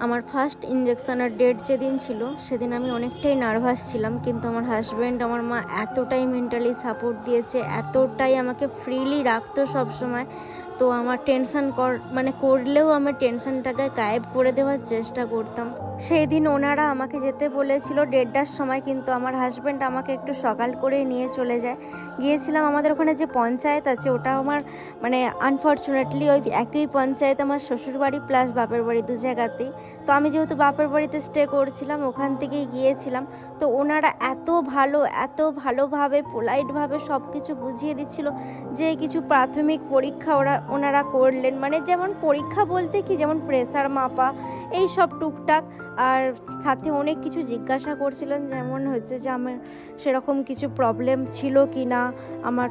আমার first ইঞ্জেকশনের date যেদিন ছিল সেদিন আমি অনেকটাই নার্ভাস ছিলাম, কিন্তু আমার হাজব্যান্ড, আমার মা এতটাই মেন্টালি সাপোর্ট দিয়েছে, এতটাই আমাকে ফ্রিলি রাখতো সব সময়। তো আমার টেনশন করলেও আমার টেনশনটাকে গায়েব করে দেওয়ার চেষ্টা করতাম। সেই দিন ওনারা আমাকে যেতে বলেছিল 1:30টার সময়, কিন্তু আমার হাজব্যান্ড আমাকে একটু সকাল করে নিয়ে চলে যায়। গিয়েছিলাম আমাদের ওখানে যে পঞ্চায়েত আছে, ওটা আমার আনফর্চুনেটলি ওই একই পঞ্চায়েত আমার শ্বশুরবাড়ি প্লাস বাপের বাড়ি, দু জায়গাতেই। তো আমি যেহেতু বাপের বাড়িতে স্টে করছিলাম, ওখান থেকেই গিয়েছিলাম। তো ওনারা এত ভালোভাবে পোলাইটভাবে সব কিছু বুঝিয়ে দিচ্ছিল যে কিছু প্রাথমিক পরীক্ষা ওনারা করলেন, যেমন পরীক্ষা বলতে কি, যেমন প্রেসার মাপা, এই সব টুকটাক। আর সাথে অনেক কিছু জিজ্ঞাসা করছিলেন, যেমন হচ্ছে যে আমার সেরকম কিছু প্রবলেম ছিল কি না, আমার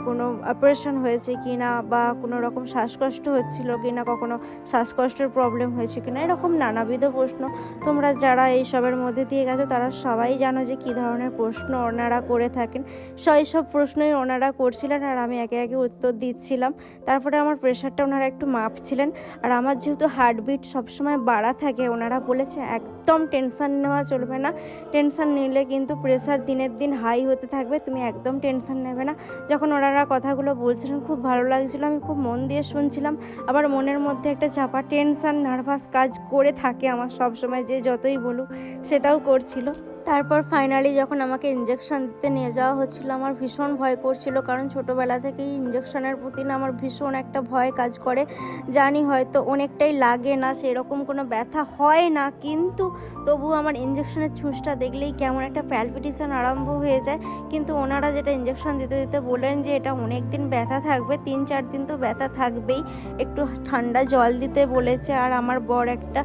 কোনো অপারেশন হয়েছে কি না, বা কোনো রকম শ্বাসকষ্ট হচ্ছিল কি না, কখনো শ্বাসকষ্টের প্রবলেম হয়েছে কি না, এরকম নানাবিধ প্রশ্ন। তোমরা যারা এইসবের মধ্যে দিয়ে গেছো তারা সবাই জানো যে কী ধরনের প্রশ্ন ওনারা করে থাকেন। সব প্রশ্নই ওনারা করছিলেন আর আমি একে একে উত্তর দিচ্ছিলাম। তারপরে আমার প্রেশারটা ওনারা একটু মাপছিলেন, আর আমার যেহেতু হার্টবিট সবসময় বাড়া থাকে, ওনারা বলেছে একদম টেনশন নেওয়া চলবে না, টেনশন নিলে কিন্তু প্রেশার দিনের দিন হাই হতে থাকবে, তুমি একদম টেনশন নেবে না। যখন ওনারা কথাগুলো বলছিলেন খুব ভালো লাগছিলো, আমি খুব মন দিয়ে শুনছিলাম। আবার মনের মধ্যে একটা চাপা টেনশন, নার্ভাস কাজ করে থাকে আমার সব সময়, যে যতই বলুক সেটাও করছিল। তারপর ফাইনালি যখন আমাকে ইঞ্জেকশন দিতে নিয়ে যাওয়া হচ্ছিল, আমার ভীষণ ভয় করছিল, কারণ ছোটোবেলা থেকেই ইঞ্জেকশনের প্রতি না আমার ভীষণ একটা ভয় কাজ করে। জানি হয়তো অনেকটাই লাগে না, সেরকম কোনো ব্যথা হয় না, কিন্তু তবু আমার ইঞ্জেকশনের ছুঁচটা দেখলেই কেমন একটা প্যালপিটেশন আরম্ভ হয়ে যায়। কিন্তু ওনারা যেটা ইঞ্জেকশন দিতে দিতে বললেন যে এটা অনেক দিন ব্যথা থাকবে, 3-4 দিন তো ব্যথা থাকবেই, একটু ঠান্ডা জল দিতে বলেছে। আর আমার বর একটা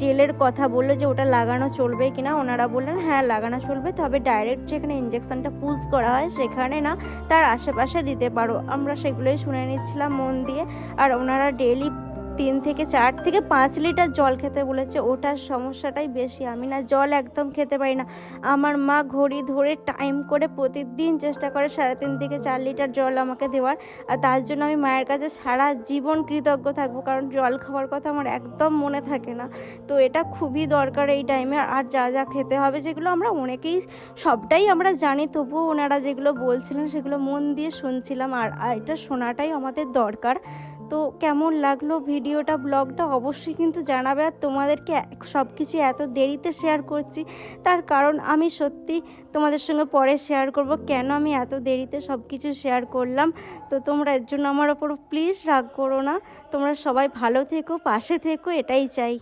জেলের কথা বললো যে ওটা লাগানো চলবে কিনা, ওনারা বললেন হ্যাঁ লাগানো চলবে, তবে ডাইরেক্ট যেখানে ইঞ্জেকশনটা পুশ করা হয় সেখানে না, তার আশেপাশে দিতে পারো। আমরা সেগুলোই শুনে নিচ্ছিলাম মন দিয়ে। আর ওনারা ডেইলি 3-4-5 লিটার জল খেতে বলেছে, ওটার সমস্যাটাই বেশি। আমি না জল একদম খেতে পারি না। আমার মা ঘড়ি ধরে টাইম করে প্রতিদিন চেষ্টা করে 3.5-4 লিটার জল আমাকে দেওয়ার, আর তার জন্য আমি মায়ের কাছে সারা জীবন কৃতজ্ঞ থাকবো, কারণ জল খাওয়ার কথা আমার একদম মনে থাকে না। তো এটা খুবই দরকার এই টাইমে। আর যা খেতে হবে, যেগুলো আমরা অনেকেই সবটাই আমরা জানি, তবুও ওনারা যেগুলো বলছিলেন সেগুলো মন দিয়ে শুনছিলাম, আর এটা শোনাটাই আমাদের দরকার। তো কেমন লাগলো ভিডিওটা, ব্লগটা অবশ্যই কিন্তু জানাবে। আর তোমাদেরকে সব কিছু এত দেরিতে শেয়ার করছি, তার কারণ আমি সত্যি তোমাদের সঙ্গে পরে শেয়ার করব কেন আমি এত দেরিতে সব কিছু শেয়ার করলাম। তো তোমরা এর জন্য আমার ওপর প্লিজ রাগ করো না, তোমরা সবাই ভালো থেকো, পাশে থেকো, এটাই চাই।